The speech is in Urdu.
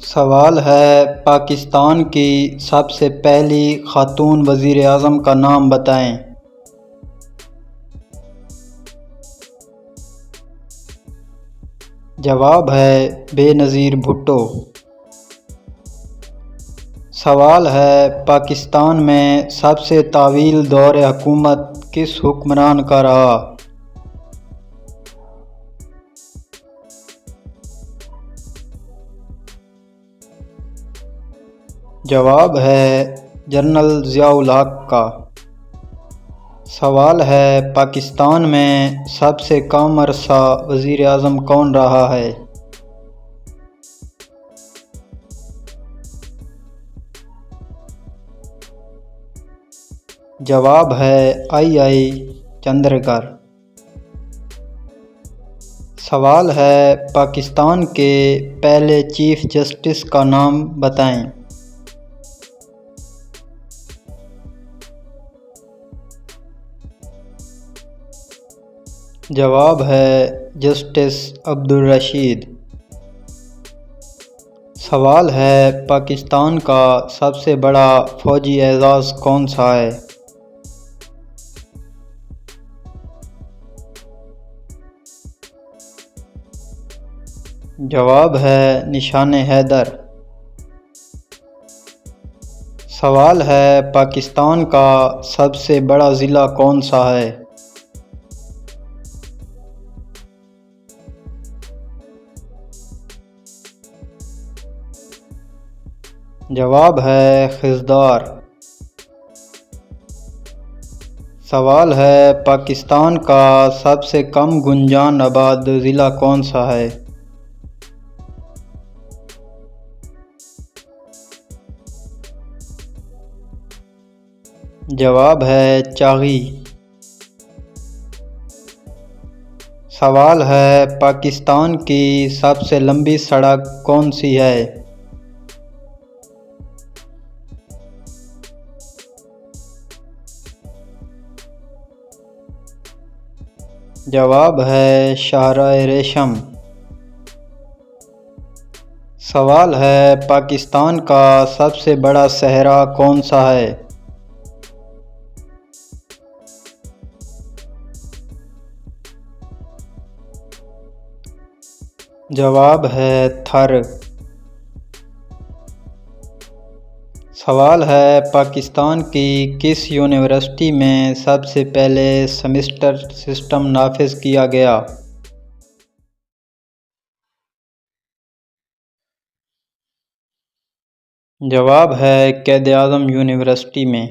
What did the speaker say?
سوال ہے پاکستان کی سب سے پہلی خاتون وزیر اعظم کا نام بتائیں۔ جواب ہے بے نظیر بھٹو۔ سوال ہے پاکستان میں سب سے طویل دور حکومت کس حکمران کا رہا؟ جواب ہے جنرل ضیاء الحق کا۔ سوال ہے پاکستان میں سب سے کم عرصہ وزیر اعظم کون رہا ہے؟ جواب ہے آئی چندرگر۔ سوال ہے پاکستان کے پہلے چیف جسٹس کا نام بتائیں۔ جواب ہے جسٹس عبدالرشید۔ سوال ہے پاکستان کا سب سے بڑا فوجی اعزاز کون سا ہے؟ جواب ہے نشان حیدر۔ سوال ہے پاکستان کا سب سے بڑا ضلع کون سا ہے؟ جواب ہے خضدار۔ سوال ہے پاکستان کا سب سے کم گنجان آباد ضلع کون سا ہے؟ جواب ہے چاغی۔ سوال ہے پاکستان کی سب سے لمبی سڑک کون سی ہے؟ جواب ہے شاہراہ ریشم۔ سوال ہے پاکستان کا سب سے بڑا صحرا کون سا ہے؟ جواب ہے تھر۔ سوال ہے پاکستان کی کس یونیورسٹی میں سب سے پہلے سیمسٹر سسٹم نافذ کیا گیا؟ جواب ہے قائد اعظم یونیورسٹی میں۔